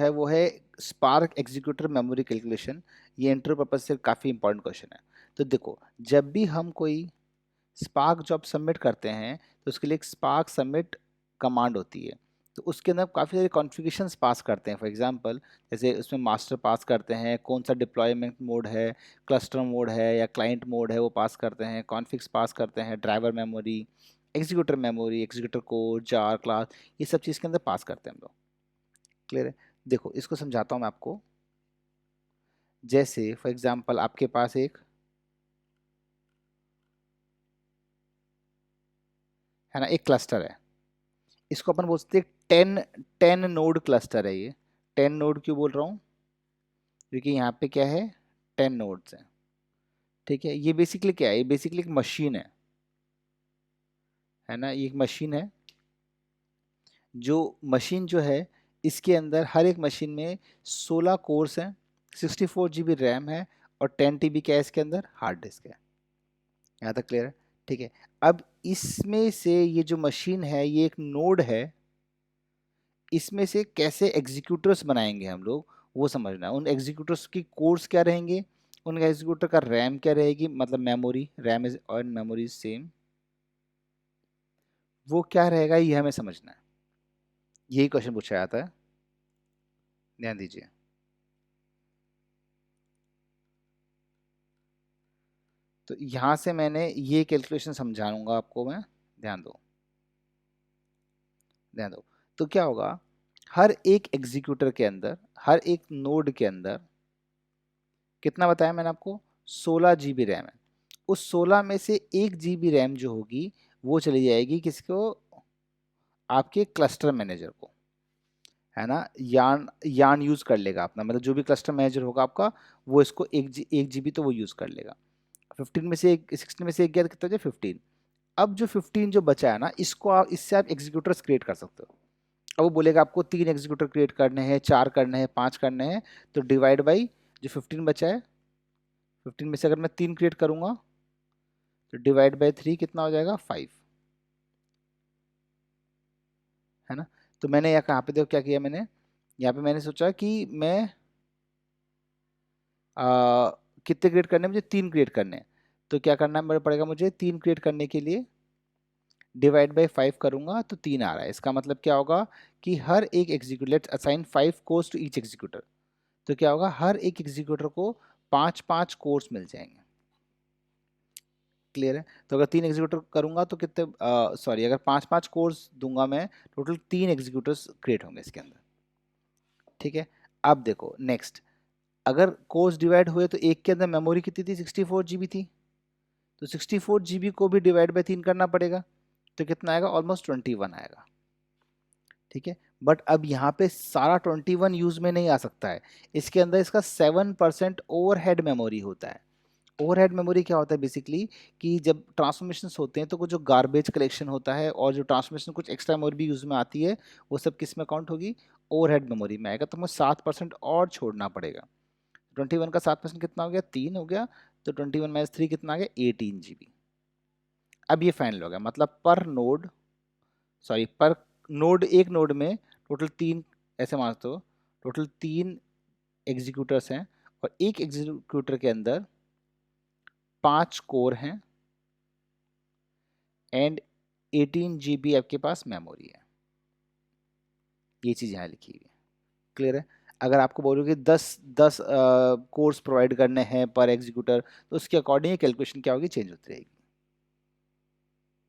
है वो है स्पार्क एग्जीक्यूटर मेमोरी कैलकुलेशन। ये इंटरव्यू पर्पज से काफ़ी इंपॉर्टेंट क्वेश्चन है। तो देखो, जब भी हम कोई स्पार्क जॉब सबमिट करते हैं तो उसके लिए एक स्पार्क सबमिट कमांड होती है। तो उसके अंदर काफ़ी सारे कॉन्फ़िगरेशंस पास करते हैं। फॉर एग्जांपल, जैसे उसमें मास्टर पास करते हैं, कौन सा डिप्लॉयमेंट मोड है, क्लस्टर मोड है या क्लाइंट मोड है, वो पास करते हैं, कॉन्फ़िग्स पास करते हैं, driver memory, memory, executor code, jar class, ये सब चीज़ के अंदर पास करते हैं हम लोग। क्लियर है? देखो, इसको समझाता हूँ मैं आपको। जैसे फॉर एग्जांपल आपके पास एक है ना, एक क्लस्टर है। इसको अपन बोलते हैं 10 नोड क्लस्टर है ये। 10 नोड क्यों बोल रहा हूँ? क्योंकि यहाँ पे क्या है, 10 नोड्स हैं। ठीक है, ये बेसिकली क्या है, ये बेसिकली एक मशीन है ना, ये एक मशीन है। जो मशीन जो है, इसके अंदर हर एक मशीन में 16 कोर्स हैं, 64 GB रैम है और 10 TB क्या है इसके अंदर, हार्ड डिस्क है। यहाँ तक क्लियर है? ठीक है। अब इसमें से ये जो मशीन है, ये एक नोड है, इसमें से कैसे एग्जीक्यूटर्स बनाएंगे हम लोग, वो समझना है। उन एग्जीक्यूटर्स की कोर्स क्या रहेंगे, उनका एग्जीक्यूटर का रैम क्या रहेगी, मतलब मेमोरी, रैम इज और मेमोरी इज सेम, वो क्या रहेगा ये हमें समझना है। यही क्वेश्चन पूछा जाता है, ध्यान दीजिए। तो यहाँ से मैंने ये कैलकुलेशन समझाऊंगा आपको मैं, ध्यान दो, ध्यान दो। तो क्या होगा, हर एक एग्जीक्यूटर के अंदर, हर एक नोड के अंदर कितना बताया मैंने आपको, 16 GB रैम है। उस 16 में से 1 GB रैम जो होगी वो चली जाएगी किसको, आपके क्लस्टर मैनेजर को, है ना। यार्न यार्न यूज कर लेगा अपना, मतलब जो भी क्लस्टर मैनेजर होगा आपका, वो इसको 1 GB तो वो यूज कर लेगा। 15 में से एक, 16 में से एक गया तो कितना हो जाए, 15। अब जो 15 जो बचा है ना, इसको आप, इससे आप एग्जीक्यूटर्स क्रिएट कर सकते हो। अब वो बोलेगा आपको 3 एग्जीक्यूटर क्रिएट करने हैं, 4 करने हैं, 5 करने हैं, तो डिवाइड बाई जो 15 बचा है, 15 में से अगर मैं 3 क्रिएट करूंगा तो डिवाइड बाई 3 कितना हो जाएगा, 5, है ना। तो मैंने यहाँ कहाँ पे देखो क्या किया मैंने, यहाँ पे मैंने सोचा कि मैं कितने क्रिएट करने हैं, मुझे 3 क्रिएट करने हैं। तो क्या करना पड़ेगा मुझे, 3 क्रिएट करने के लिए डिवाइड बाई 5 करूंगा तो 3 आ रहा है। इसका मतलब क्या होगा कि हर एक executor, let's assign 5 cores to each executor, तो क्या होगा, हर एक एग्जीक्यूटर को 5-5 कोर्स मिल जाएंगे। क्लियर है? तो अगर 3 एग्जीक्यूटर करूंगा तो कितने, सॉरी, अगर 5-5 कोर्स दूंगा मैं, टोटल 3 एग्जीक्यूटर्स क्रिएट होंगे इसके अंदर। ठीक है। अब देखो नेक्स्ट, अगर कोर्स डिवाइड हुए तो एक के अंदर मेमोरी कितनी थी, 64 GB थी, तो 64 GB को भी डिवाइड बाई 3 करना पड़ेगा, तो कितना आएगा, ऑलमोस्ट 21 आएगा। ठीक है। बट अब यहाँ पे सारा 21 यूज में नहीं आ सकता है, इसके अंदर इसका 7% ओवरहेड मेमोरी होता है। ओवरहेड मेमोरी क्या होता है बेसिकली, कि जब ट्रांसफॉर्मेशंस होते हैं तो कुछ जो गार्बेज कलेक्शन होता है और जो ट्रांसफॉर्मेशन कुछ एक्स्ट्रा मेमोरी भी यूज में आती है, वो सब किस में काउंट होगी, ओवरहेड मेमोरी में आएगा। तो मुझे 7% और छोड़ना पड़ेगा। 21 का 7% कितना हो गया, 3 हो गया, तो 21 - 3 कितना आ गया, 18 GB। अब ये फाइनल हो गया, मतलब पर नोड, सॉरी पर नोड, एक नोड में टोटल 3, ऐसे मान तो टोटल 3 एग्जीक्यूटर्स हैं और एक एग्जीक्यूटर के अंदर 5 कोर हैं एंड 18 GB आपके पास मेमोरी है। ये चीज़ यहाँ लिखी हुई है। क्लियर है? अगर आपको बोलोगे 10 कोर्स प्रोवाइड करने हैं पर एग्जीक्यूटर, तो उसके अकॉर्डिंग कैलकुलेशन क्या होगी, चेंज होती रहेगी।